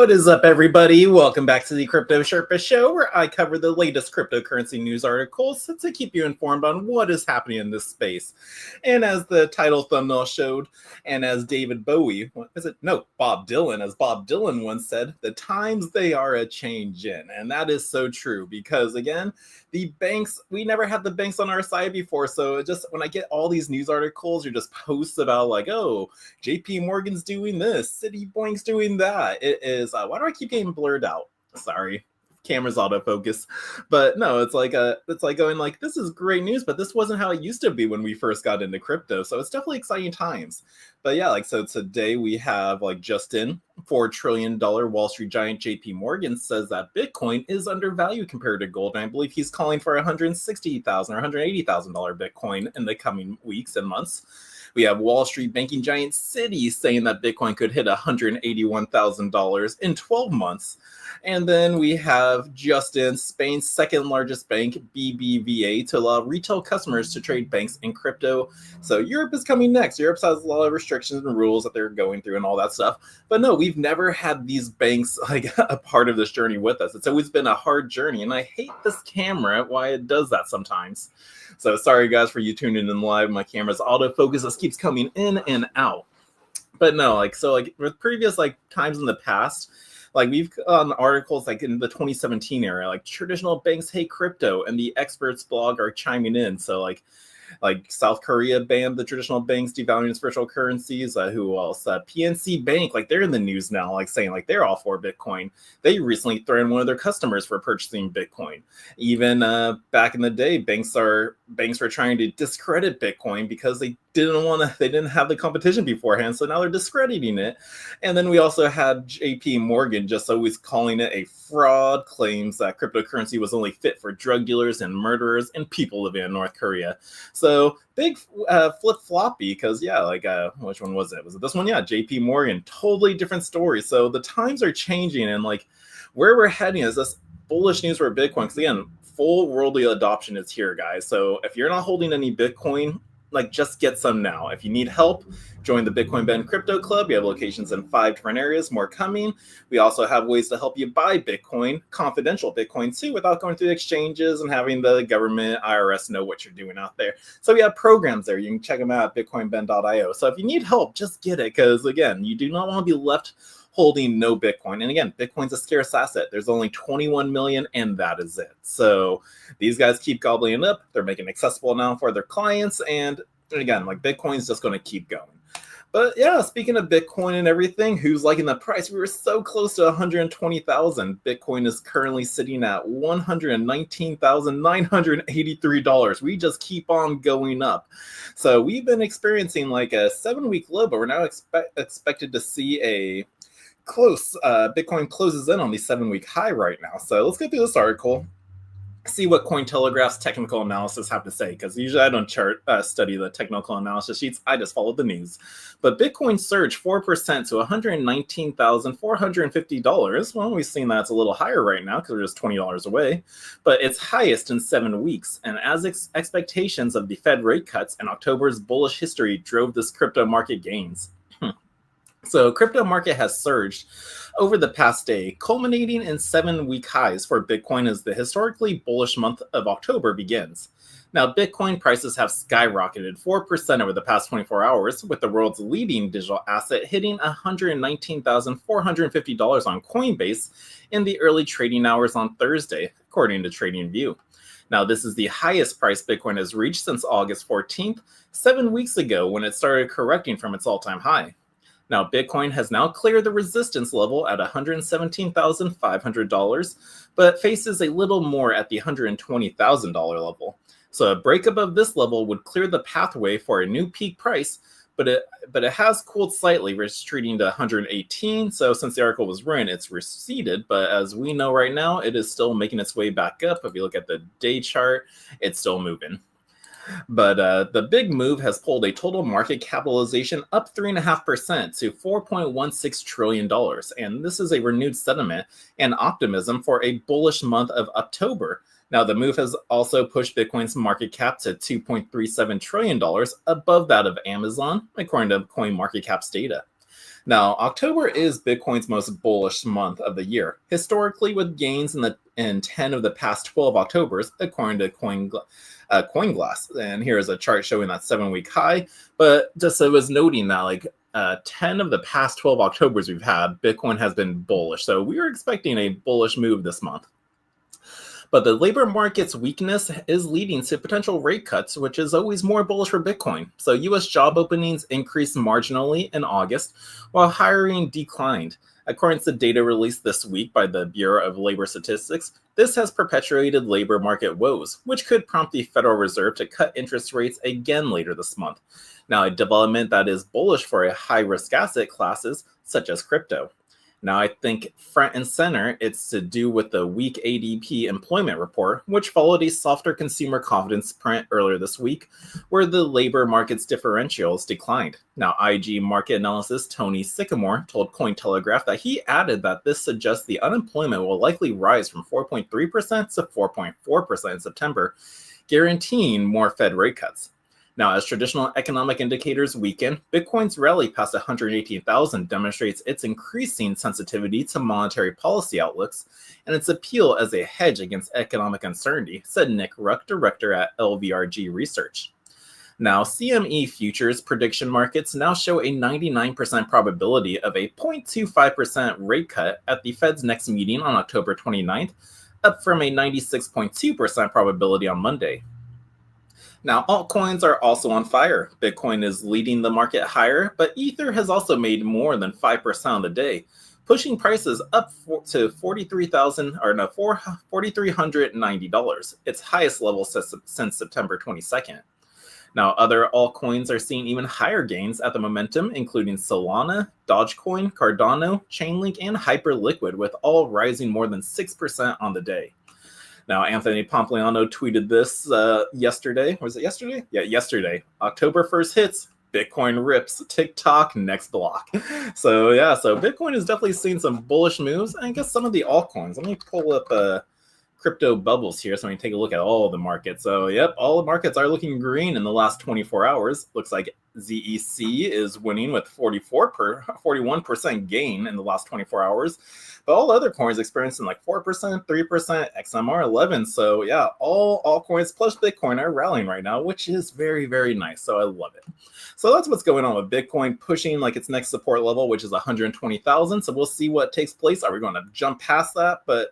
What is up, everybody? Welcome back to the Crypto Sherpa Show, where I cover the latest cryptocurrency news articles to keep you informed on what is happening in this space. And as the title thumbnail showed, and as David Bowie, Bob Dylan, as Bob Dylan once said, the times they are a changin'. And that is so true because, again, the banks, we never had the banks on our side before. So it just, when I get all these news articles, you're just posts about like, oh, JP Morgan's doing this, Citibank's doing that. It is, why do I keep getting blurred out? Sorry, camera's autofocus. But no, it's like going like, this is great news, but this wasn't how it used to be when we first got into crypto. So it's definitely exciting times. But yeah, so today we have just in $4 trillion Wall Street giant JP Morgan says that Bitcoin is undervalued compared to gold. And I believe he's calling for $160,000 or $180,000 Bitcoin in the coming weeks and months. We have Wall Street banking giant Citi saying that Bitcoin could hit $181,000 in 12 months. And then we have Justin, Spain's second largest bank, BBVA, to allow retail customers to trade banks in crypto. So Europe is coming next. Europe has a lot of restrictions and rules that they're going through and all that stuff. But no, we've never had these banks like a part of this journey with us. It's always been a hard journey. And I hate this camera, why it does that sometimes. So sorry guys for you tuning in live. My camera's autofocus just keeps coming in and out. But no, with previous times in the past, we've articles in the 2017 era, traditional banks hate crypto, and the experts blog are chiming in. So South Korea banned the traditional banks, devaluing its virtual currencies. Who else? PNC Bank, they're in the news now, saying they're all for Bitcoin. They recently threatened one of their customers for purchasing Bitcoin. Even back in the day, banks were trying to discredit Bitcoin because they didn't have the competition beforehand. So now they're discrediting it. And then we also had JP Morgan just always calling it a fraud, claims that cryptocurrency was only fit for drug dealers and murderers and people living in North Korea. So big flip-floppy because, which one was it? Was it this one? Yeah, JP Morgan. Totally different story. So the times are changing, and where we're heading is this bullish news for Bitcoin. Because again, full worldly adoption is here, guys. So if you're not holding any Bitcoin, just get some now. If you need help, join the Bitcoin Bend Crypto Club. We have locations in 5 different areas, more coming. We also have ways to help you buy Bitcoin, confidential Bitcoin too, without going through exchanges and having the government, IRS know what you're doing out there. So we have programs there. You can check them out at bitcoinbend.io. So if you need help, just get it. Because again, you do not want to be left holding no Bitcoin. And again, Bitcoin's a scarce asset. There's only 21 million and that is it. So these guys keep gobbling it up. They're making it accessible now for their clients. And again, Bitcoin's just going to keep going. But yeah, speaking of Bitcoin and everything, who's liking the price? We were so close to 120,000. Bitcoin is currently sitting at $119,983. We just keep on going up. So we've been experiencing a 7-week low, but we're now expected to see a Bitcoin closes in on the 7-week high right now. So let's go through this article, see what Cointelegraph's technical analysis have to say, because usually I don't study the technical analysis sheets. I just follow the news. But Bitcoin surged 4% to $119,450. Well, we've seen that's a little higher right now because we're just $20 away, but it's highest in 7 weeks. And as expectations of the Fed rate cuts and October's bullish history drove this crypto market gains. So crypto market has surged over the past day, culminating in 7-week highs for Bitcoin as the historically bullish month of October begins. Now, Bitcoin prices have skyrocketed 4% over the past 24 hours, with the world's leading digital asset hitting $119,450 on Coinbase in the early trading hours on Thursday, according to TradingView. Now, this is the highest price Bitcoin has reached since August 14th, 7 weeks ago when it started correcting from its all-time high. Now, Bitcoin has now cleared the resistance level at $117,500, but faces a little more at the $120,000 level. So a break above this level would clear the pathway for a new peak price, but it has cooled slightly, retreating to 118. So since the article was written, it's receded. But as we know right now, it is still making its way back up. If you look at the day chart, it's still moving. But the big move has pulled a total market capitalization up 3.5% to $4.16 trillion. And this is a renewed sentiment and optimism for a bullish month of October. Now, the move has also pushed Bitcoin's market cap to $2.37 trillion, above that of Amazon, according to CoinMarketCap's data. Now, October is Bitcoin's most bullish month of the year, historically with gains in 10 of the past 12 Octobers, according to CoinGlass. And here is a chart showing that 7-week high. But just so I was noting that, 10 of the past 12 Octobers we've had, Bitcoin has been bullish. So we were expecting a bullish move this month. But the labor market's weakness is leading to potential rate cuts, which is always more bullish for Bitcoin. So US job openings increased marginally in August, while hiring declined. According to data released this week by the Bureau of Labor Statistics, this has perpetuated labor market woes, which could prompt the Federal Reserve to cut interest rates again later this month. Now, a development that is bullish for a high-risk asset classes, such as crypto. Now, I think front and center, it's to do with the weak ADP employment report, which followed a softer consumer confidence print earlier this week, where the labor market's differentials declined. Now, IG market analyst Tony Sycamore told Cointelegraph that he added that this suggests the unemployment will likely rise from 4.3% to 4.4% in September, guaranteeing more Fed rate cuts. Now, as traditional economic indicators weaken, Bitcoin's rally past 118,000 demonstrates its increasing sensitivity to monetary policy outlooks and its appeal as a hedge against economic uncertainty, said Nick Ruck, director at LVRG Research. Now, CME futures prediction markets now show a 99% probability of a 0.25% rate cut at the Fed's next meeting on October 29th, up from a 96.2% probability on Monday. Now, altcoins are also on fire. Bitcoin is leading the market higher, but Ether has also made more than 5% on the day, pushing prices up to $4,390, its highest level since September 22nd. Now, other altcoins are seeing even higher gains at the momentum, including Solana, Dogecoin, Cardano, Chainlink, and Hyperliquid, with all rising more than 6% on the day. Now, Anthony Pompliano tweeted this yesterday. Was it yesterday? Yeah, yesterday. October 1st hits, Bitcoin rips, TikTok next block. So Bitcoin is definitely seeing some bullish moves. And I guess some of the altcoins. Let me pull up crypto bubbles here so we can take a look at all the markets. So, yep, all the markets are looking green in the last 24 hours. Looks like ZEC is winning with 41% gain in the last 24 hours. But all other coins experiencing 4%, 3%, XMR 11%. So yeah, all altcoins plus Bitcoin are rallying right now, which is very, very nice. So I love it. So that's what's going on with Bitcoin pushing its next support level, which is 120,000. So we'll see what takes place. Are we going to jump past that? But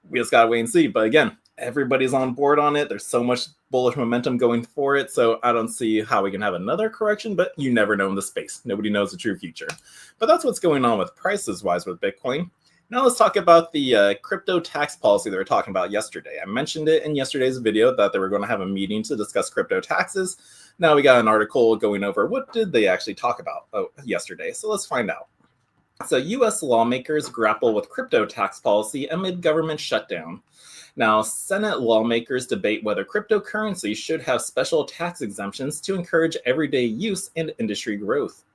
we just got to wait and see. But again, everybody's on board on it. There's so much bullish momentum going for it. So I don't see how we can have another correction, but you never know in the space. Nobody knows the true future. But that's what's going on with prices wise with Bitcoin. Now let's talk about the crypto tax policy that we were talking about yesterday. I mentioned it in yesterday's video that they were going to have a meeting to discuss crypto taxes. Now we got an article going over what did they actually talk about yesterday. So let's find out. So U.S. lawmakers grapple with crypto tax policy amid government shutdown. Now, Senate lawmakers debate whether cryptocurrency should have special tax exemptions to encourage everyday use and industry growth.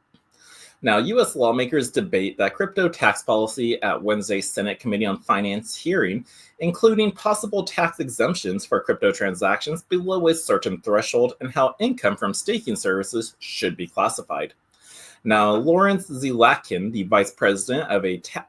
Now, U.S. lawmakers debate that crypto tax policy at Wednesday's Senate Committee on Finance hearing, including possible tax exemptions for crypto transactions below a certain threshold and how income from staking services should be classified. Now, Lawrence Zlatkin, the vice president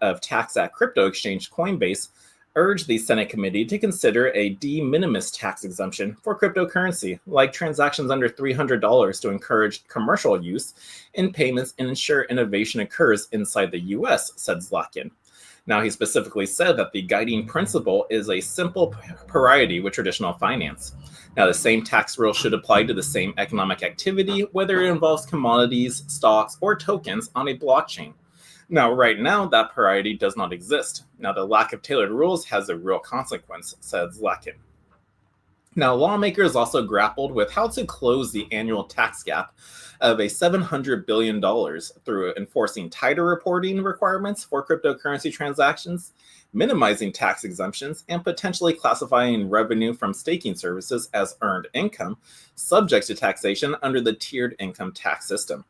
of tax at crypto exchange Coinbase, urged the Senate committee to consider a de minimis tax exemption for cryptocurrency, like transactions under $300 to encourage commercial use in payments and ensure innovation occurs inside the U.S., said Zlatkin. Now, he specifically said that the guiding principle is a simple parity with traditional finance. Now, the same tax rule should apply to the same economic activity, whether it involves commodities, stocks, or tokens on a blockchain. Now, right now, that parity does not exist. Now, the lack of tailored rules has a real consequence, said Zlatkin. Now, lawmakers also grappled with how to close the annual tax gap of a $700 billion through enforcing tighter reporting requirements for cryptocurrency transactions, minimizing tax exemptions, and potentially classifying revenue from staking services as earned income, subject to taxation under the tiered income tax system.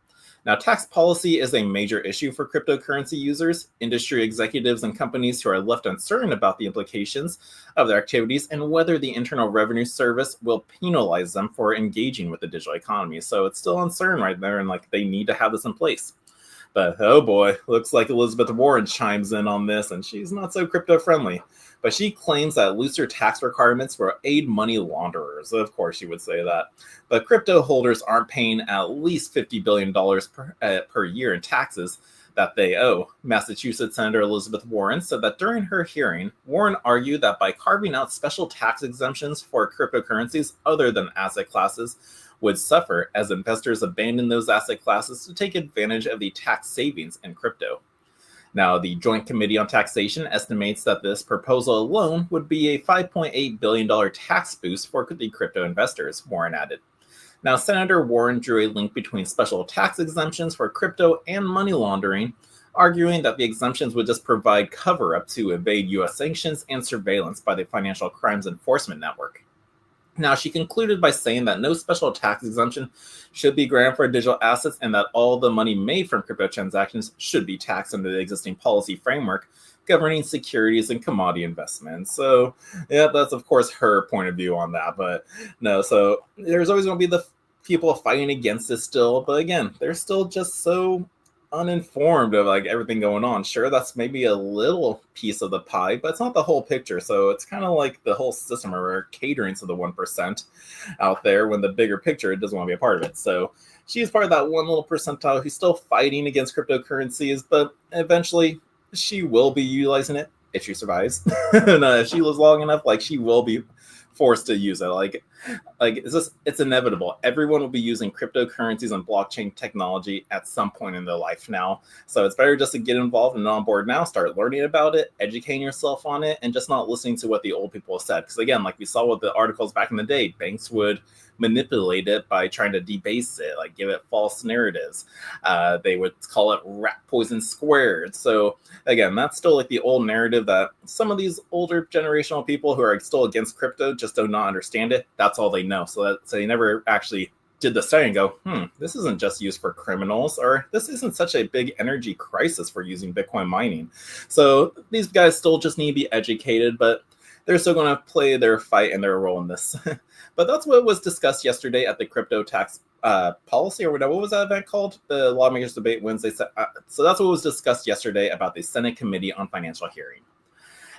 Now, tax policy is a major issue for cryptocurrency users, industry executives, and companies who are left uncertain about the implications of their activities and whether the Internal Revenue Service will penalize them for engaging with the digital economy. So it's still uncertain right there, and they need to have this in place. But oh boy, looks like Elizabeth Warren chimes in on this, and she's not so crypto friendly. But she claims that looser tax requirements will aid money launderers. Of course, she would say that. But crypto holders aren't paying at least $50 billion per year in taxes that they owe. Massachusetts Senator Elizabeth Warren said that during her hearing, Warren argued that by carving out special tax exemptions for cryptocurrencies other than asset classes would suffer as investors abandon those asset classes to take advantage of the tax savings in crypto. Now, the Joint Committee on Taxation estimates that this proposal alone would be a $5.8 billion tax boost for the crypto investors, Warren added. Now, Senator Warren drew a link between special tax exemptions for crypto and money laundering, arguing that the exemptions would just provide cover-up to evade U.S. sanctions and surveillance by the Financial Crimes Enforcement Network. Now, she concluded by saying that no special tax exemption should be granted for digital assets and that all the money made from crypto transactions should be taxed under the existing policy framework governing securities and commodity investments. So, yeah, that's of course her point of view on that. But no, so there's always going to be the people fighting against this still. But again, they're still just so uninformed of like everything going on. Sure, that's maybe a little piece of the pie, but it's not the whole picture. So it's kind of like the whole system where we're catering to the 1% out there when the bigger picture doesn't want to be a part of it. So she's part of that one little percentile who's still fighting against cryptocurrencies, but eventually she will be utilizing it if she survives. And if she lives long enough, like she will be forced to use it. Like it's inevitable. Everyone will be using cryptocurrencies and blockchain technology at some point in their life now. So it's better just to get involved and on board now, start learning about it, educating yourself on it, and just not listening to what the old people said. Because again, like we saw with the articles back in the day, banks would manipulate it by trying to debase it, like give it false narratives. They would call it rat poison squared. So again, that's still like the old narrative that some of these older generational people who are still against crypto just do not understand it. That's all they know. So they never actually did the study and go, this isn't just used for criminals, or this isn't such a big energy crisis for using Bitcoin mining. So these guys still just need to be educated, but they're still going to play their fight and their role in this. But that's what was discussed yesterday at the crypto tax policy, or whatever. What was that event called? The Lawmakers Debate Wednesday. So that's what was discussed yesterday about the Senate Committee on Financial Hearing.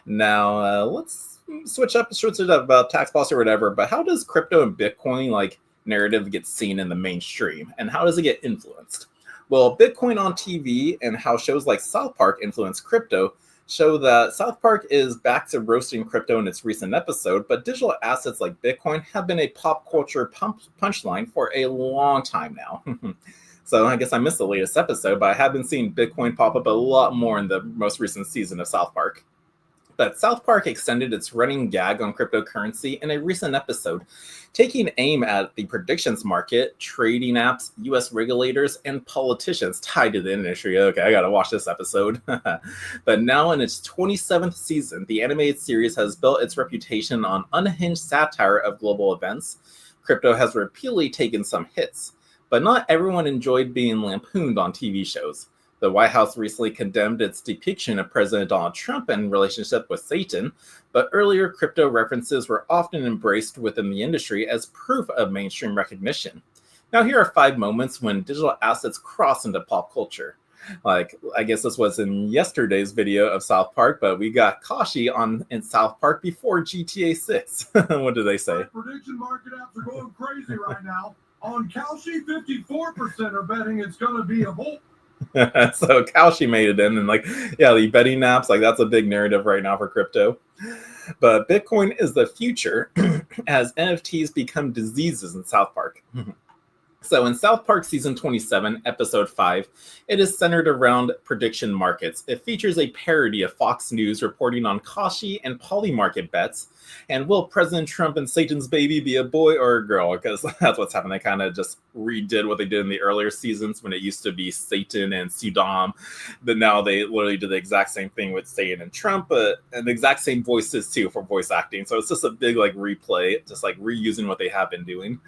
Now, let's switch it up about tax policy or whatever. But how does crypto and Bitcoin like narrative get seen in the mainstream, and how does it get influenced? Well, Bitcoin on TV and how shows like South Park influence crypto show that South Park is back to roasting crypto in its recent episode, but digital assets like Bitcoin have been a pop culture punchline for a long time now. So I guess I missed the latest episode, but I have been seeing Bitcoin pop up a lot more in the most recent season of South Park. But South Park extended its running gag on cryptocurrency in a recent episode, taking aim at the predictions market, trading apps, US regulators, and politicians tied to the industry. Okay, I gotta watch this episode. But now in its 27th season, the animated series has built its reputation on unhinged satire of global events. Crypto has repeatedly taken some hits, but not everyone enjoyed being lampooned on TV shows. The White House recently condemned its depiction of President Donald Trump in relationship with Satan, but earlier crypto references were often embraced within the industry as proof of mainstream recognition. Now here are 5 moments when digital assets cross into pop culture. Like, I guess this was in yesterday's video of South Park, but we got Kashi in South Park before GTA 6. What do they say? Prediction market apps are going crazy right now. On Kalshi, 54% are betting it's going to be a bull. So Kalshi made it in, and the betting apps, that's a big narrative right now for crypto. But Bitcoin is the future as NFTs become diseases in South Park. So in South Park Season 27, Episode 5, it is centered around prediction markets. It features a parody of Fox News reporting on Kashi and Polymarket bets, and will President Trump and Satan's baby be a boy or a girl? Because that's what's happened. They kind of just redid what they did in the earlier seasons when it used to be Satan and Saddam. But now they literally did the exact same thing with Satan and Trump, and the exact same voices too for voice acting. So it's just a big replay, just reusing what they have been doing.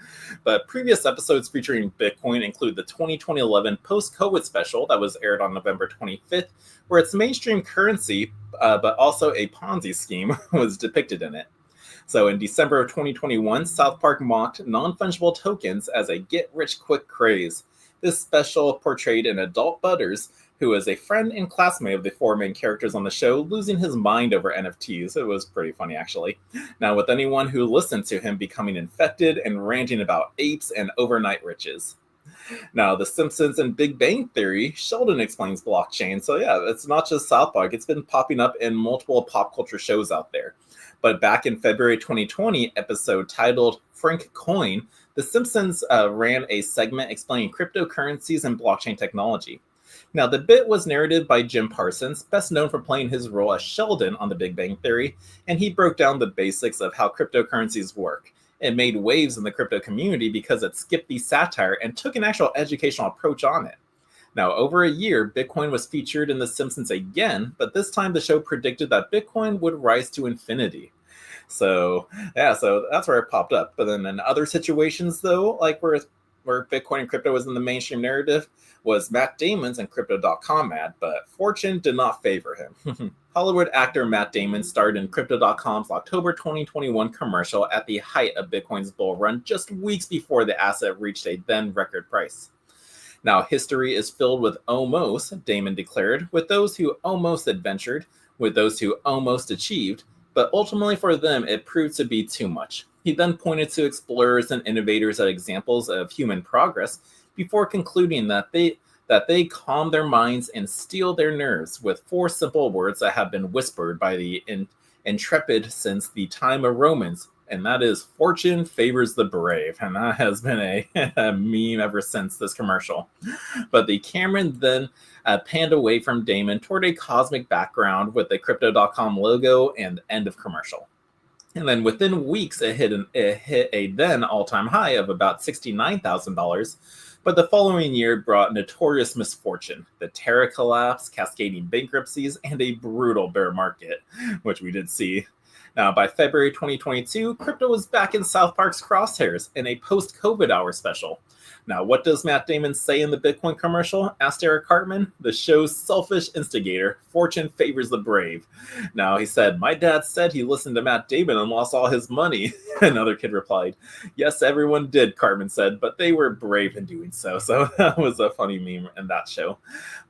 But previous episodes featuring Bitcoin include the 2011 post-COVID special that was aired on November 25th, where its mainstream currency, but also a Ponzi scheme, was depicted in it. So in December of 2021, South Park mocked non-fungible tokens as a get-rich-quick craze. This special portrayed an adult Butters who is a friend and classmate of the four main characters on the show, losing his mind over NFTs. It was pretty funny, actually. Now, with anyone who listened to him becoming infected and ranting about apes and overnight riches. Now, The Simpsons and Big Bang Theory, Sheldon explains blockchain. So yeah, it's not just South Park. It's been popping up in multiple pop culture shows out there. But back in February 2020 episode titled Frank Coin, The Simpsons ran a segment explaining cryptocurrencies and blockchain technology. Now, the bit was narrated by Jim Parsons, best known for playing his role as Sheldon on The Big Bang Theory, and he broke down the basics of how cryptocurrencies work. It made waves in the crypto community because it skipped the satire and took an actual educational approach on it. Now, over a year, Bitcoin was featured in The Simpsons again, but this time the show predicted that Bitcoin would rise to infinity. So that's where it popped up. But then in other situations, though, like where Bitcoin and crypto was in the mainstream narrative, was Matt Damon's and Crypto.com ad, but fortune did not favor him. Hollywood actor Matt Damon starred in Crypto.com's October 2021 commercial at the height of Bitcoin's bull run, just weeks before the asset reached a then record price. Now, history is filled with almost, Damon declared, with those who almost adventured, with those who almost achieved, but ultimately for them it proved to be too much. He then pointed to explorers and innovators as examples of human progress before concluding that they calm their minds and steel their nerves with four simple words that have been whispered by the intrepid since the time of Romans, and that is fortune favors the brave. And that has been a meme ever since this commercial. But the camera then panned away from Damon toward a cosmic background with the Crypto.com logo and end of commercial. And then within weeks, it hit a then all-time high of about $69,000. But the following year brought notorious misfortune, the Terra collapse, cascading bankruptcies, and a brutal bear market, which we did see. Now, by February 2022, crypto was back in South Park's crosshairs in a post-COVID hour special. Now, what does Matt Damon say in the Bitcoin commercial? Asked Eric Cartman, the show's selfish instigator. Fortune favors the brave. Now, he said, my dad said he listened to Matt Damon and lost all his money. Another kid replied, yes, everyone did, Cartman said, but they were brave in doing so. So that was a funny meme in that show.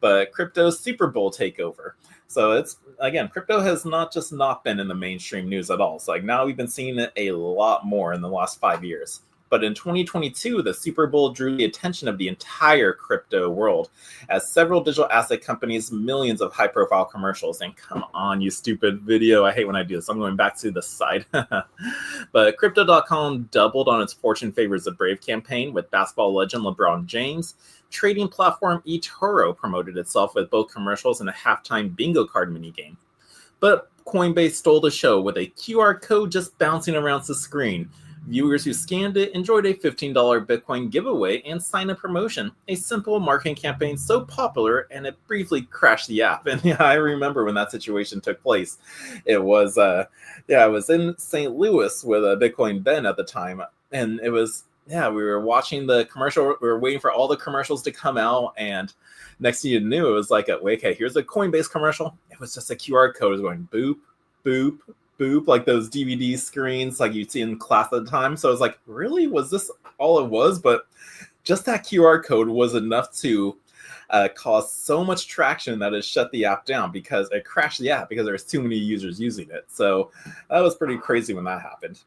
But crypto's Super Bowl takeover. So it's, again, crypto has not been in the mainstream news at all. So like now we've been seeing it a lot more in the last 5 years. But in 2022, the Super Bowl drew the attention of the entire crypto world as several digital asset companies, millions of high-profile commercials. And come on, you stupid video. I hate when I do this. I'm going back to the side. But Crypto.com doubled on its Fortune Favors the Brave campaign with basketball legend LeBron James. Trading platform eToro promoted itself with both commercials and a halftime bingo card minigame. But Coinbase stole the show with a QR code just bouncing around the screen. Viewers who scanned it enjoyed a $15 Bitcoin giveaway and sign-up promotion, a simple marketing campaign so popular, and it briefly crashed the app. And yeah, I remember when that situation took place. It was, I was in St. Louis with Bitcoin Ben at the time, and it was, we were watching the commercial. We were waiting for all the commercials to come out, and next thing you knew, it was like, okay, here's a Coinbase commercial. It was just a QR code. It was going boop, boop, boop, like those DVD screens like you'd see in class at the time. So I was like, really? Was this all it was? But just that QR code was enough to cause so much traction that it shut the app down because it crashed the app because there was too many users using it. So that was pretty crazy when that happened.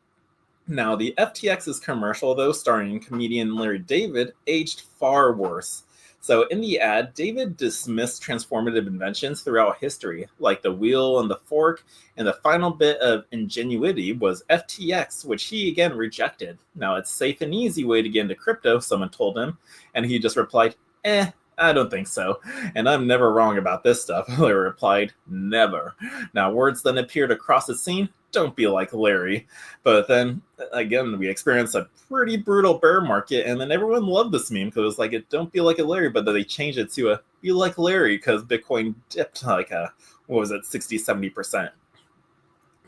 Now, the FTX's commercial, though, starring comedian Larry David, aged far worse. So in the ad, David dismissed transformative inventions throughout history, like the wheel and the fork, and the final bit of ingenuity was FTX, which he again rejected. Now, it's a safe and easy way to get into crypto, someone told him, and he just replied, I don't think so. And I'm never wrong about this stuff. Larry replied, never. Now, words then appeared across the scene. Don't be like Larry. But then, again, we experienced a pretty brutal bear market, and then everyone loved this meme because it was like, don't be like a Larry, but then they changed it to be like Larry because Bitcoin dipped like 60-70%.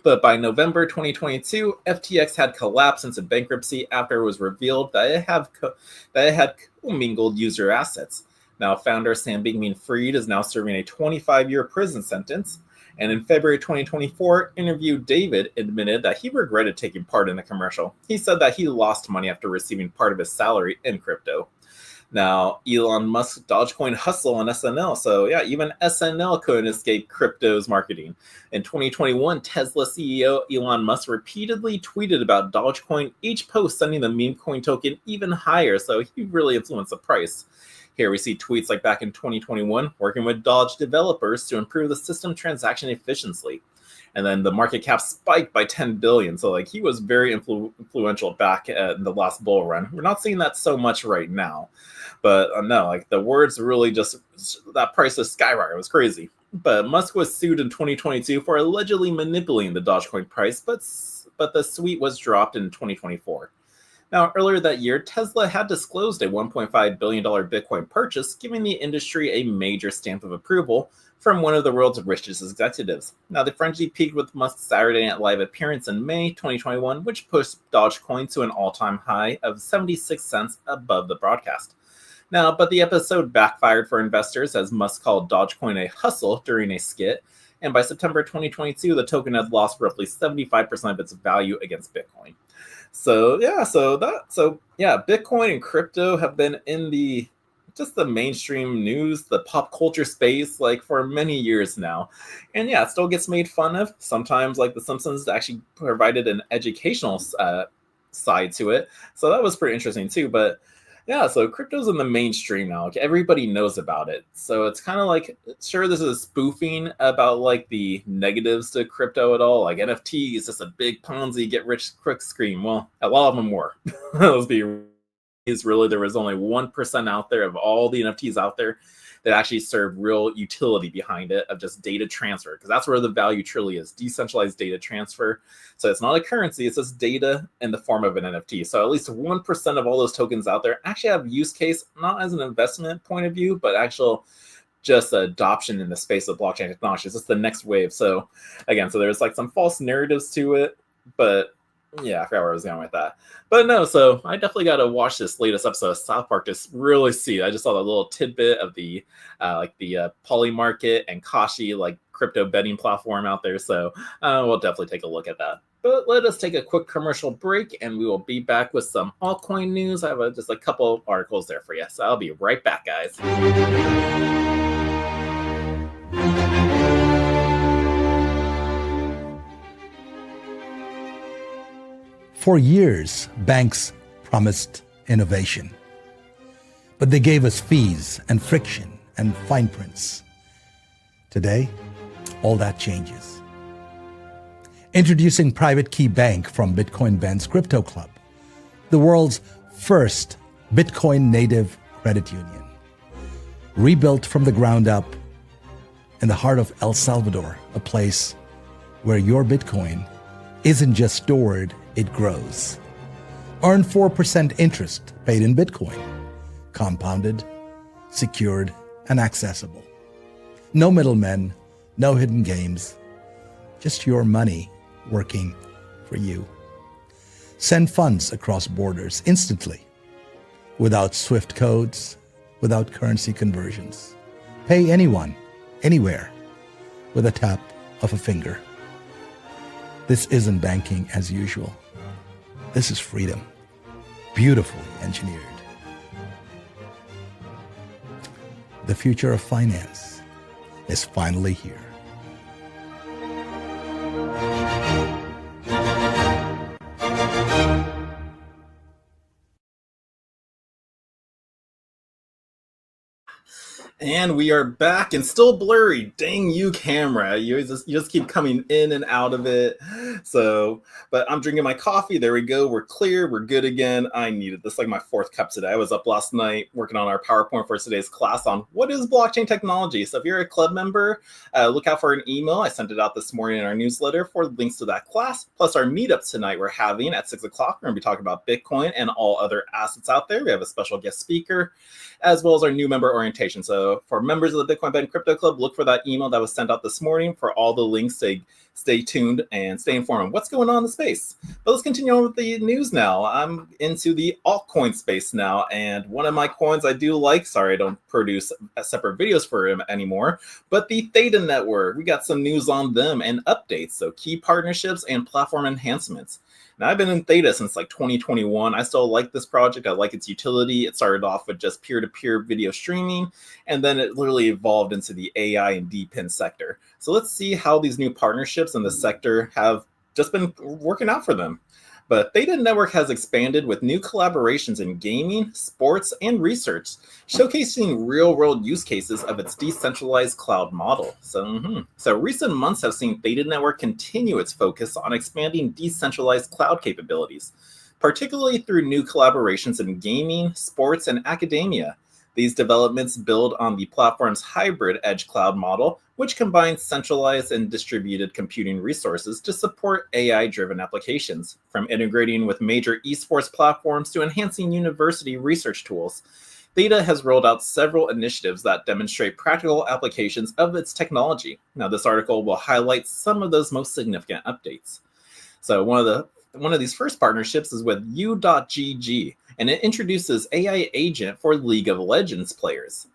But by November 2022, FTX had collapsed into bankruptcy after it was revealed that it had commingled user assets. Now, founder Sam Bankman-Fried is now serving a 25-year prison sentence. And in February 2024, interviewed David admitted that he regretted taking part in the commercial. He said that he lost money after receiving part of his salary in crypto. Now, Elon Musk's Dogecoin hustle on SNL. So yeah, even SNL couldn't escape crypto's marketing. In 2021, Tesla CEO Elon Musk repeatedly tweeted about Dogecoin, each post sending the meme coin token even higher. So he really influenced the price. Here we see tweets like back in 2021, working with Doge developers to improve the system transaction efficiency. And then the market cap spiked by 10 billion. So like he was very influential back in the last bull run. We're not seeing that so much right now. But no, like the words really just, that price just skyrocketed. It was crazy. But Musk was sued in 2022 for allegedly manipulating the Dogecoin price, but the suit was dropped in 2024. Now, earlier that year, Tesla had disclosed a $1.5 billion Bitcoin purchase, giving the industry a major stamp of approval from one of the world's richest executives. Now, the frenzy peaked with Musk's Saturday Night Live appearance in May 2021, which pushed Dogecoin to an all-time high of 76 cents above the broadcast. Now, but the episode backfired for investors as Musk called Dogecoin a hustle during a skit, and by September 2022, the token had lost roughly 75% of its value against Bitcoin. So Bitcoin and crypto have been in the mainstream news, the pop culture space, like for many years now. And yeah, it still gets made fun of. Sometimes, like The Simpsons actually provided an educational side to it. So that was pretty interesting too. But yeah, so crypto's in the mainstream now. Like, everybody knows about it. So it's kind of like, sure, this is spoofing about like the negatives to crypto at all. Like NFT is just a big Ponzi get rich quick scheme. Well, a lot of them were. Let's be really, there was only 1% out there of all the NFTs out there that actually serve real utility behind it of just data transfer, because that's where the value truly is, decentralized data transfer. So it's not a currency, it's just data in the form of an NFT. So at least 1% of all those tokens out there actually have use case, not as an investment point of view, but actual just adoption in the space of blockchain technology. It's just the next wave. So again, so there's like some false narratives to it, but yeah, I forgot where I was going with that. But no, so I definitely got to watch this latest episode of South Park to really see. I just saw that little tidbit of the Poly Market and Kashi like crypto betting platform out there. So we'll definitely take a look at that. But let us take a quick commercial break, and we will be back with some altcoin news. I have just a couple of articles there for you. So I'll be right back, guys. For years, banks promised innovation, but they gave us fees and friction and fine prints. Today, all that changes. Introducing Private Key Bank from Bitcoin Ben's Crypto Club, the world's first Bitcoin native credit union. Rebuilt from the ground up in the heart of El Salvador, a place where your Bitcoin isn't just stored, it grows. Earn 4% interest paid in Bitcoin, compounded, secured, and accessible. No middlemen, no hidden games, just your money working for you. Send funds across borders instantly, without SWIFT codes, without currency conversions. Pay anyone, anywhere, with a tap of a finger. This isn't banking as usual. This is freedom, beautifully engineered. The future of finance is finally here. And we are back and still blurry. Dang you, camera. You just keep coming in and out of it. So, but I'm drinking my coffee. There we go. We're clear. We're good again. I needed this, like my fourth cup today. I was up last night working on our PowerPoint for today's class on what is blockchain technology. So if you're a club member, look out for an email. I sent it out this morning in our newsletter for links to that class. Plus our meetup tonight we're having at 6 o'clock. We're going to be talking about Bitcoin and all other assets out there. We have a special guest speaker, as well as our new member orientation. So for members of the Bitcoin Ben Crypto Club, look for that email that was sent out this morning for all the links. Stay tuned and stay informed on what's going on in the space. But let's continue on with the news now. I'm into the altcoin space now, and one of my coins I do like, sorry I don't produce separate videos for him anymore, but the Theta Network. We got some news on them and updates, so key partnerships and platform enhancements. Now, I've been in Theta since like 2021. I still like this project. I like its utility. It started off with just peer-to-peer video streaming, and then it literally evolved into the AI and DPIN sector. So let's see how these new partnerships in the sector have just been working out for them. But Theta Network has expanded with new collaborations in gaming, sports, and research, showcasing real-world use cases of its decentralized cloud model. So recent months have seen Theta Network continue its focus on expanding decentralized cloud capabilities, particularly through new collaborations in gaming, sports, and academia. These developments build on the platform's hybrid edge cloud model, which combines centralized and distributed computing resources to support AI-driven applications, from integrating with major esports platforms to enhancing university research tools. Theta has rolled out several initiatives that demonstrate practical applications of its technology. Now, this article will highlight some of those most significant updates. So one of these first partnerships is with U.GG, and it introduces AI agent for League of Legends players.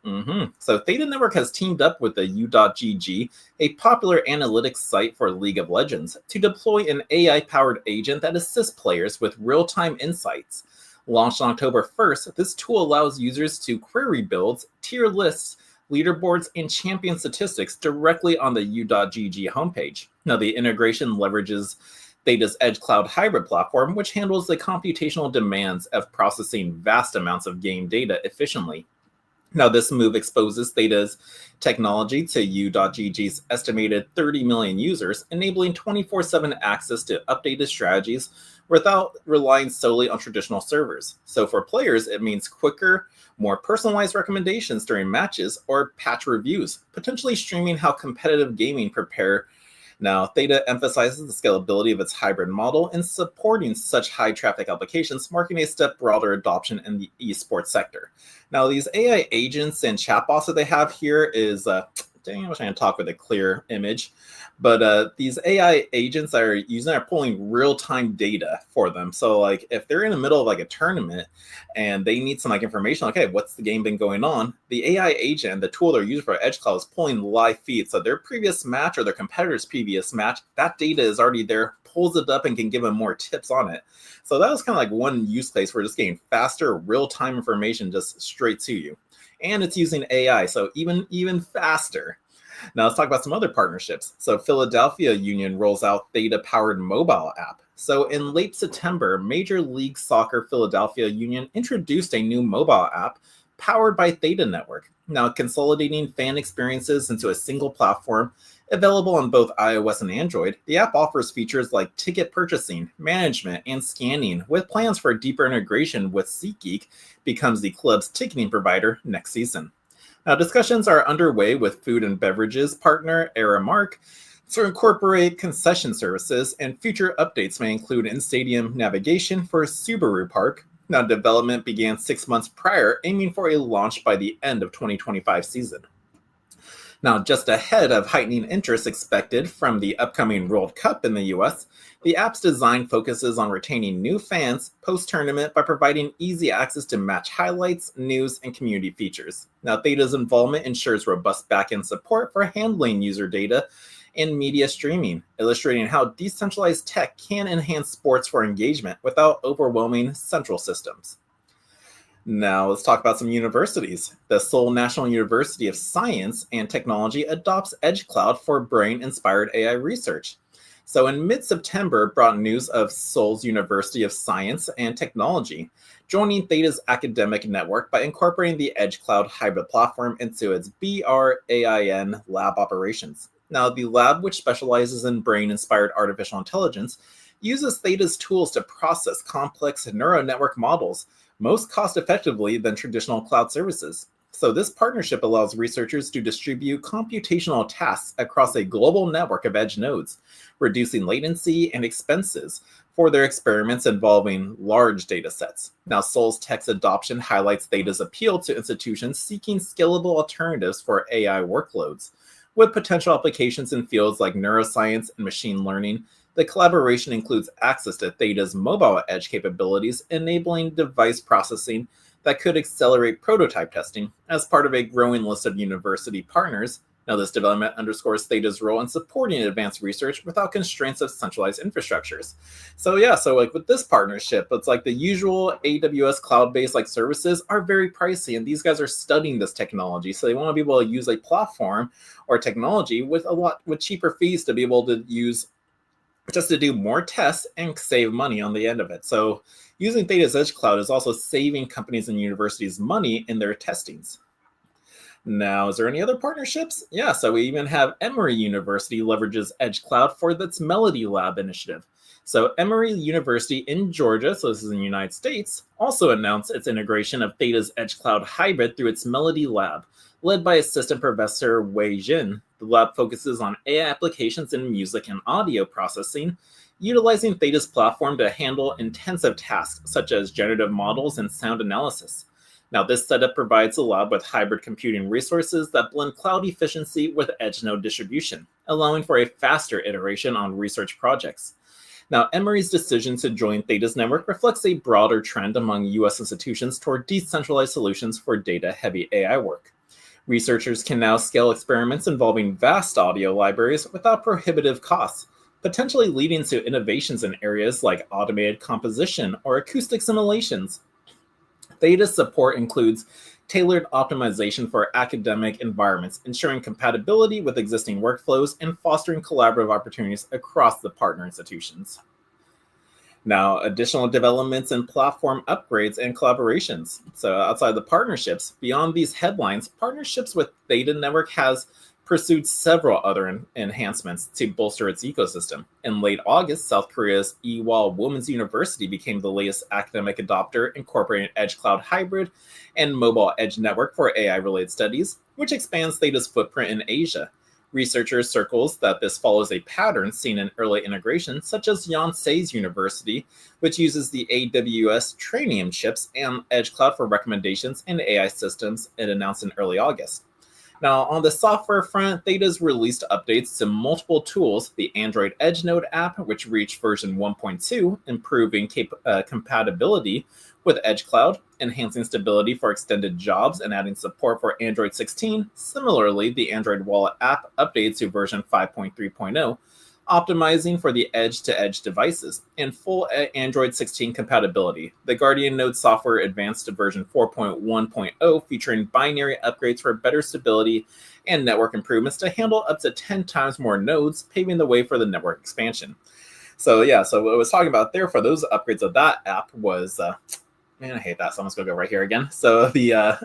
So Theta Network has teamed up with the U.GG, a popular analytics site for League of Legends, to deploy an AI-powered agent that assists players with real-time insights. Launched on October 1st, this tool allows users to query builds, tier lists, leaderboards, and champion statistics directly on the U.GG homepage. Now, the integration leverages Theta's Edge Cloud hybrid platform, which handles the computational demands of processing vast amounts of game data efficiently. Now, this move exposes Theta's technology to U.GG's estimated 30 million users, enabling 24/7 access to updated strategies without relying solely on traditional servers. So for players, it means quicker, more personalized recommendations during matches or patch reviews, potentially streaming how competitive gaming prepare. Now, Theta emphasizes the scalability of its hybrid model in supporting such high-traffic applications, marking a step broader adoption in the esports sector. Now, these AI agents and chatbots that they have here is, dang, I wish I could talk with a clear image, but these AI agents that are pulling real-time data for them. So, like, if they're in the middle of like a tournament and they need some like information, like, hey, what's the game been going on? The AI agent, the tool they're using for Edge Cloud, is pulling live feeds. So their previous match or their competitor's previous match, that data is already there, pulls it up and can give them more tips on it. So that was kind of like one use case for just getting faster, real-time information just straight to you. And it's using AI, so even faster. Now let's talk about some other partnerships. So Philadelphia Union rolls out Theta-powered mobile app. So in late September, Major League Soccer Philadelphia Union introduced a new mobile app powered by Theta Network. Now consolidating fan experiences into a single platform, available on both iOS and Android, the app offers features like ticket purchasing, management, and scanning, with plans for deeper integration with SeatGeek becomes the club's ticketing provider next season. Now, discussions are underway with food and beverages partner Aramark to incorporate concession services, and future updates may include in-stadium navigation for Subaru Park. Now, development began 6 months prior, aiming for a launch by the end of 2025 season. Now, just ahead of heightening interest expected from the upcoming World Cup in the US, the app's design focuses on retaining new fans post-tournament by providing easy access to match highlights, news, and community features. Now, Theta's involvement ensures robust backend support for handling user data and media streaming, illustrating how decentralized tech can enhance sports for engagement without overwhelming central systems. Now let's talk about some universities. The Seoul National University of Science and Technology adopts Edge Cloud for brain-inspired AI research. So in mid-September brought news of Seoul's University of Science and Technology joining Theta's academic network by incorporating the Edge Cloud hybrid platform into its BRAIN lab operations. Now, the lab, which specializes in brain-inspired artificial intelligence, uses Theta's tools to process complex neural network models most cost-effectively than traditional cloud services. So this partnership allows researchers to distribute computational tasks across a global network of edge nodes, reducing latency and expenses for their experiments involving large data sets. Now, Seoul's tech's adoption highlights Theta's appeal to institutions seeking scalable alternatives for AI workloads. With potential applications in fields like neuroscience and machine learning, the collaboration includes access to Theta's mobile edge capabilities, enabling device processing that could accelerate prototype testing as part of a growing list of university partners Now, this development underscores Theta's role in supporting advanced research without constraints of centralized infrastructures. So yeah, so like with this partnership, it's like the usual AWS cloud-based like services are very pricey, and these guys are studying this technology, so they want to be able to use a platform or technology with cheaper fees to be able to use just to do more tests and save money on the end of it. So using Theta's Edge Cloud is also saving companies and universities money in their testings. Now, is there any other partnerships? Yeah, so we even have Emory University leverages Edge Cloud for its Melody Lab initiative. So Emory University in Georgia, so this is in the United States, also announced its integration of Theta's Edge Cloud Hybrid through its Melody Lab, led by Assistant Professor Wei Jin. The lab focuses on AI applications in music and audio processing, utilizing Theta's platform to handle intensive tasks such as generative models and sound analysis. Now, this setup provides the lab with hybrid computing resources that blend cloud efficiency with edge node distribution, allowing for a faster iteration on research projects. Now, Emory's decision to join Theta's network reflects a broader trend among US institutions toward decentralized solutions for data-heavy AI work. Researchers can now scale experiments involving vast audio libraries without prohibitive costs, potentially leading to innovations in areas like automated composition or acoustic simulations. Theta's support includes tailored optimization for academic environments, ensuring compatibility with existing workflows and fostering collaborative opportunities across the partner institutions. Now, additional developments and platform upgrades and collaborations. So outside the partnerships, beyond these headlines, partnerships with Theta Network has pursued several other enhancements to bolster its ecosystem. In late August, South Korea's Ewha Women's University became the latest academic adopter, incorporating Edge Cloud Hybrid and Mobile Edge Network for AI-related studies, which expands Theta's footprint in Asia. Researchers circles that this follows a pattern seen in early integration, such as Yonsei's University, which uses the AWS Trainium chips and Edge Cloud for recommendations in AI systems it announced in early August. Now, on the software front, Theta's released updates to multiple tools, the Android Edge Node app, which reached version 1.2, improving compatibility with Edge Cloud, enhancing stability for extended jobs, and adding support for Android 16. Similarly, the Android Wallet app updates to version 5.3.0, optimizing for the edge-to-edge devices, and full Android 16 compatibility. The Guardian Node software advanced to version 4.1.0, featuring binary upgrades for better stability and network improvements to handle up to 10 times more nodes, paving the way for the network expansion. So yeah, so what I was talking about there for those upgrades of that app was, man, I hate that, so I'm just gonna go right here again. So the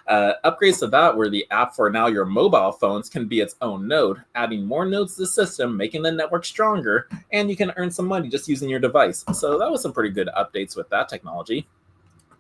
upgrades to that were the app for now your mobile phones can be its own node, adding more nodes to the system, making the network stronger, and you can earn some money just using your device. So that was some pretty good updates with that technology.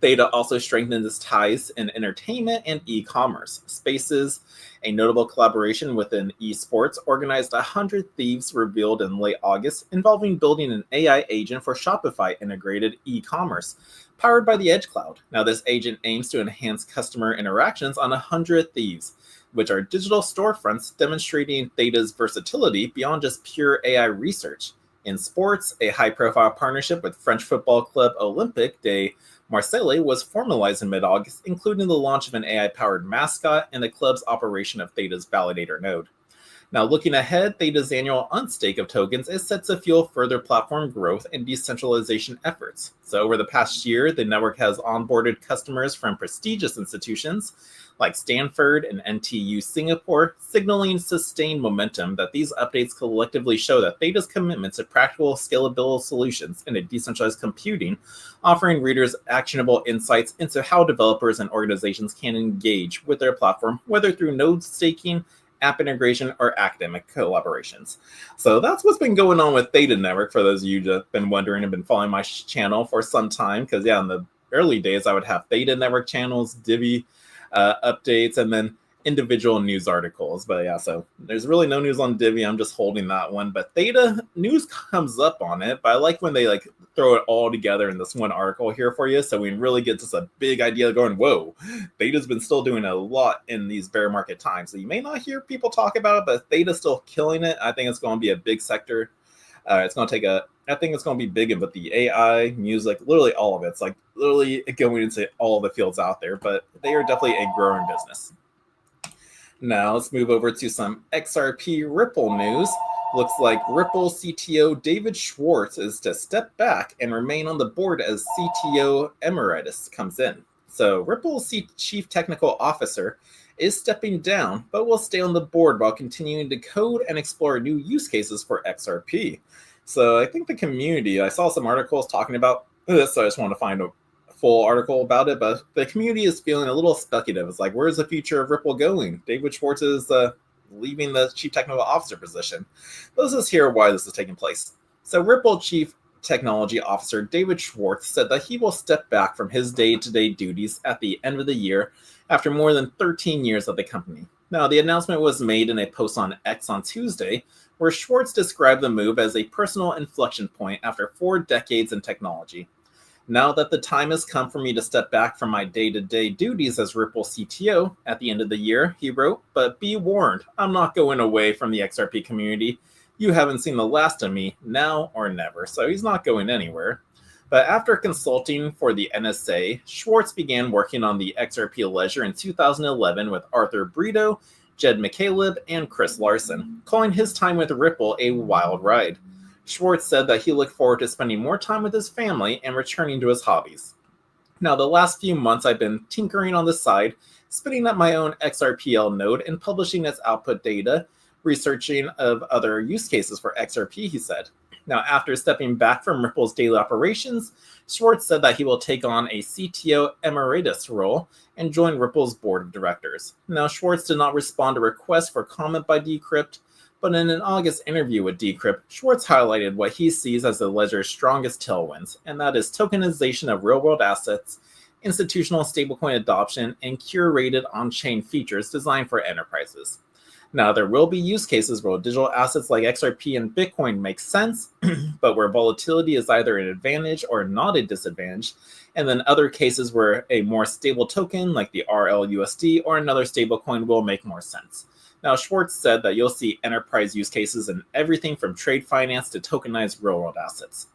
Theta also strengthened its ties in entertainment and e-commerce. Spaces, a notable collaboration within esports, organized 100 Thieves revealed in late August, involving building an AI agent for Shopify integrated e-commerce, powered by the Edge Cloud. Now, this agent aims to enhance customer interactions on 100 Thieves, which are digital storefronts demonstrating Theta's versatility beyond just pure AI research. In sports, a high-profile partnership with French football club Olympique de Marseille was formalized in mid-August, including the launch of an AI-powered mascot and the club's operation of Theta's validator node. Now, looking ahead, Theta's annual unstake of tokens is set to fuel further platform growth and decentralization efforts. So over the past year, the network has onboarded customers from prestigious institutions like Stanford and NTU Singapore, signaling sustained momentum that these updates collectively show that Theta's commitment to practical, scalable solutions in a decentralized computing, offering readers actionable insights into how developers and organizations can engage with their platform, whether through node staking, app integration, or academic collaborations. So that's what's been going on with Theta Network, for those of you that have been wondering and been following my channel for some time, because yeah, in the early days, I would have Theta Network channels, Divi updates, and then individual news articles. But yeah, so there's really no news on Divi. I'm just holding that one. But Theta news comes up on it. But I like when they like throw it all together in this one article here for you, so we can really get just a big idea going, whoa, Theta's been still doing a lot in these bear market times. So you may not hear people talk about it, but Theta's still killing it. I think it's going to be a big sector. I think it's going to be big with the AI, music, literally all of it. It's like literally going into all the fields out there, but they are definitely a growing business. Now let's move over to some XRP Ripple news. Looks like Ripple CTO David Schwartz is to step back and remain on the board as CTO Emeritus comes in. So Ripple's Chief Technical Officer is stepping down, but will stay on the board while continuing to code and explore new use cases for XRP. So I think the community, I saw some articles talking about this, so I just want to find a full article about it, but the community is feeling a little speculative. It's like, where's the future of Ripple going? David Schwartz is leaving the Chief Technical Officer position. But let's just hear why this is taking place. So Ripple Chief Technology Officer David Schwartz said that he will step back from his day-to-day duties at the end of the year after more than 13 years at the company. Now, the announcement was made in a post on X on Tuesday, where Schwartz described the move as a personal inflection point after 4 decades in technology. Now that the time has come for me to step back from my day-to-day duties as Ripple CTO at the end of the year, he wrote, but be warned, I'm not going away from the XRP community. You haven't seen the last of me, now or never. So he's not going anywhere. But after consulting for the NSA, Schwartz began working on the XRP ledger in 2011 with Arthur Brito, Jed McCaleb, and Chris Larson, calling his time with Ripple a wild ride. Schwartz said that he looked forward to spending more time with his family and returning to his hobbies. Now, the last few months I've been tinkering on the side, spinning up my own XRPL node and publishing its output data, researching of other use cases for XRP, he said. Now, after stepping back from Ripple's daily operations, Schwartz said that he will take on a CTO Emeritus role and join Ripple's board of directors. Now, Schwartz did not respond to requests for comment by Decrypt, but in an August interview with Decrypt, Schwartz highlighted what he sees as the ledger's strongest tailwinds, and that is tokenization of real-world assets, institutional stablecoin adoption, and curated on-chain features designed for enterprises. Now, there will be use cases where digital assets like XRP and Bitcoin make sense, but where volatility is either an advantage or not a disadvantage, and then other cases where a more stable token like the RLUSD or another stablecoin will make more sense. Now, Schwartz said that you'll see enterprise use cases in everything from trade finance to tokenized real-world assets.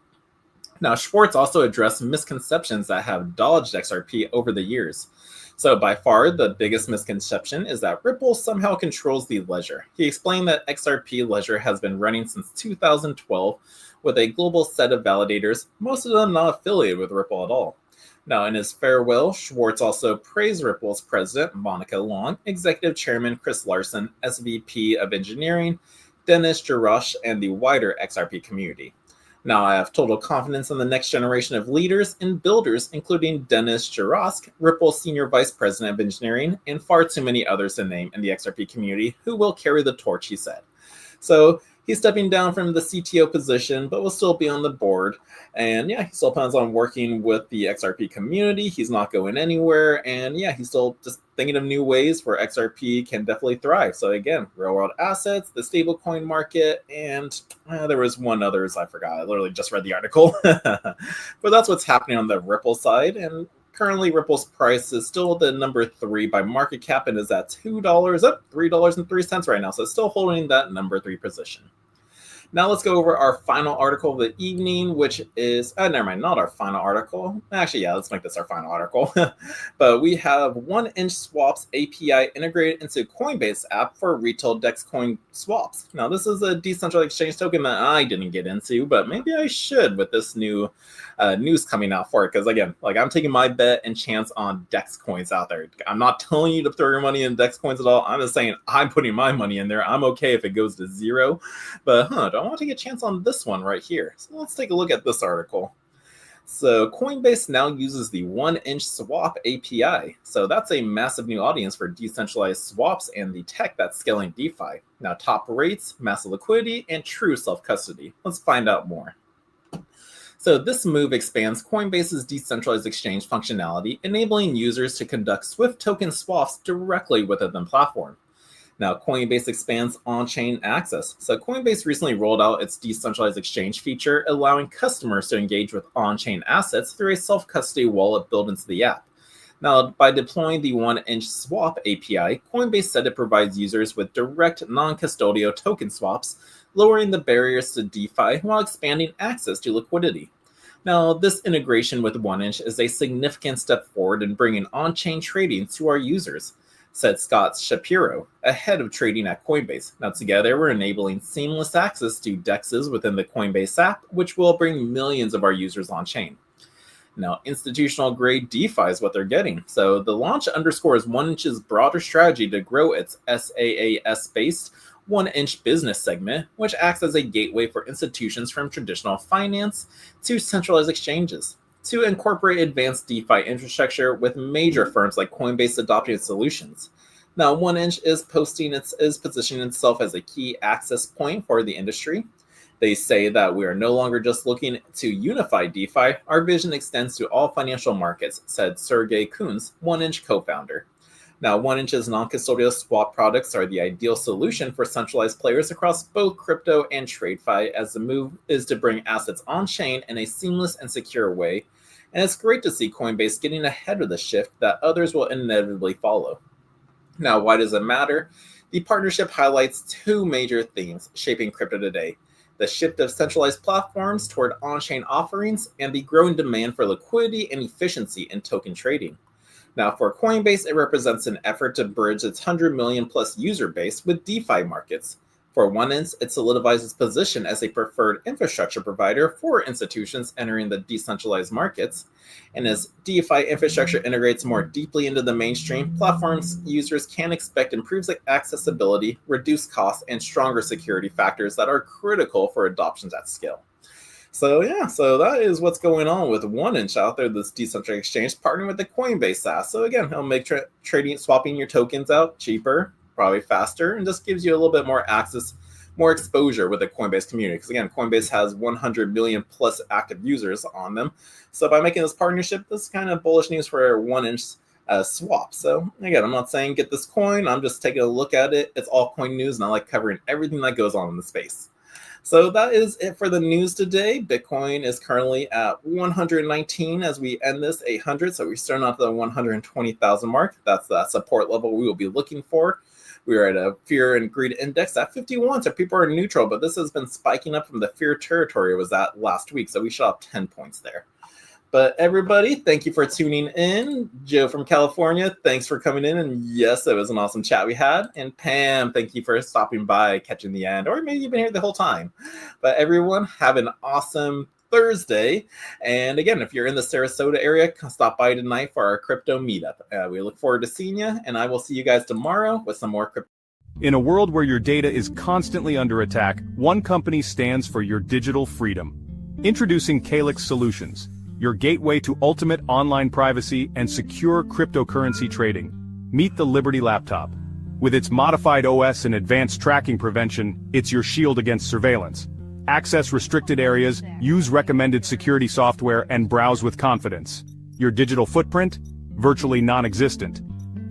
Now, Schwartz also addressed misconceptions that have dogged XRP over the years. So by far, the biggest misconception is that Ripple somehow controls the ledger. He explained that XRP ledger has been running since 2012 with a global set of validators, most of them not affiliated with Ripple at all. Now, in his farewell, Schwartz also praised Ripple's president, Monica Long, executive chairman Chris Larson, SVP of engineering, Dennis Jarosh, and the wider XRP community. Now, I have total confidence in the next generation of leaders and builders, including Dennis Jarosz, Ripple's senior vice president of engineering, and far too many others to name in the XRP community who will carry the torch, he said. So he's stepping down from the CTO position, but will still be on the board. And yeah, he still plans on working with the XRP community. He's not going anywhere. And yeah, he's still just thinking of new ways where XRP can definitely thrive. So again, real world assets, the stablecoin market, and there was one others I forgot. I literally just read the article. But that's what's happening on the Ripple side. And currently, Ripple's price is still the number 3 by market cap and is at $2, up $3.03 right now. So it's still holding that number 3 position. Now let's go over our final article of the evening, which is, never mind, not our final article. Actually, yeah, let's make this our final article. But we have 1inch swaps API integrated into Coinbase app for retail DEX coin swaps. Now, this is a decentralized exchange token that I didn't get into, but maybe I should with this new news coming out for it. Because again, like I'm taking my bet and chance on DEX coins out there. I'm not telling you to throw your money in DEX coins at all. I'm just saying I'm putting my money in there. I'm okay if it goes to 0. But I want to take a chance on this one right here. So let's take a look at this article. So Coinbase now uses the 1inch swap API. So that's a massive new audience for decentralized swaps and the tech that's scaling DeFi. Now top rates, massive liquidity, and true self-custody. Let's find out more. So this move expands Coinbase's decentralized exchange functionality, enabling users to conduct Swift token swaps directly within the platform. Now, Coinbase expands on-chain access. So Coinbase recently rolled out its decentralized exchange feature, allowing customers to engage with on-chain assets through a self-custody wallet built into the app. Now, by deploying the 1inch swap API, Coinbase said it provides users with direct non-custodial token swaps, lowering the barriers to DeFi while expanding access to liquidity. Now, this integration with 1inch is a significant step forward in bringing on-chain trading to our users. said Scott Shapiro, a head of trading at Coinbase. Now, together, we're enabling seamless access to DEXs within the Coinbase app, which will bring millions of our users on-chain. Now, institutional-grade DeFi is what they're getting. So the launch underscores 1inch's broader strategy to grow its SaaS-based 1inch business segment, which acts as a gateway for institutions from traditional finance to centralized exchanges to incorporate advanced DeFi infrastructure with major firms like Coinbase adopting its solutions. Now, 1inch is positioning itself as a key access point for the industry. They say that we are no longer just looking to unify DeFi. Our vision extends to all financial markets, said Sergey Kunz, 1inch co-founder. Now, 1inch's non-custodial swap products are the ideal solution for centralized players across both crypto and TradeFi, as the move is to bring assets on-chain in a seamless and secure way. And it's great to see Coinbase getting ahead of the shift that others will inevitably follow. Now, why does it matter? The partnership highlights two major themes shaping crypto today: the shift of centralized platforms toward on-chain offerings and the growing demand for liquidity and efficiency in token trading. Now, for Coinbase, it represents an effort to bridge its 100 million plus user base with DeFi markets. For 1inch, it solidifies its position as a preferred infrastructure provider for institutions entering the decentralized markets. And as DeFi infrastructure integrates more deeply into the mainstream, platforms users can expect improved accessibility, reduced costs, and stronger security factors that are critical for adoptions at scale. So that is what's going on with 1inch out there, this decentralized exchange partnering with the Coinbase SaaS. So again, it'll make trading, swapping your tokens out cheaper, probably faster, and just gives you a little bit more access, more exposure with the Coinbase community. Because again, Coinbase has 100 million plus active users on them. So by making this partnership, this is kind of bullish news for 1inch swap. So again, I'm not saying get this coin. I'm just taking a look at it. It's all coin news, and I like covering everything that goes on in the space. So that is it for the news today. Bitcoin is currently at 119 as we end this 800. So we're starting off the 120,000 mark. That's that support level we will be looking for. We are at a fear and greed index at 51. So people are neutral, but this has been spiking up from the fear territory it was at last week. So we shot up 10 points there. But everybody, thank you for tuning in. Joe from California, thanks for coming in. And yes, it was an awesome chat we had. And Pam, thank you for stopping by, catching the end, or maybe you've been here the whole time. But everyone, have an awesome Thursday. And again, if you're in the Sarasota area, stop by tonight for our crypto meetup. We look forward to seeing you, and I will see you guys tomorrow with some more crypto. In a world where your data is constantly under attack, one company stands for your digital freedom. Introducing Calyx Solutions, your gateway to ultimate online privacy and secure cryptocurrency trading. Meet the Liberty Laptop. With its modified OS and advanced tracking prevention, it's your shield against surveillance. Access restricted areas, use recommended security software, and browse with confidence. Your digital footprint? Virtually non-existent.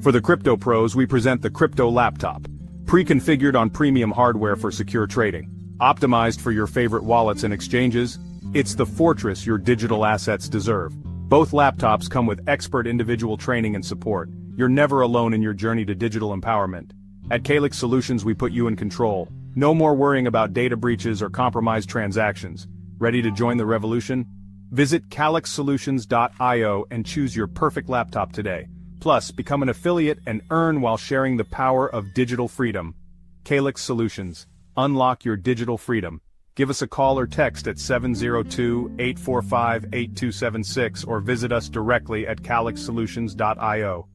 For the crypto pros, we present the Crypto Laptop. Pre-configured on premium hardware for secure trading. Optimized for your favorite wallets and exchanges. It's the fortress your digital assets deserve. Both laptops come with expert individual training and support. You're never alone in your journey to digital empowerment. At Calyx Solutions, we put you in control. No more worrying about data breaches or compromised transactions. Ready to join the revolution? Visit calyxsolutions.io and choose your perfect laptop today. Plus, become an affiliate and earn while sharing the power of digital freedom. Calyx Solutions. Unlock your digital freedom. Give us a call or text at 702-845-8276 or visit us directly at calyxsolutions.io.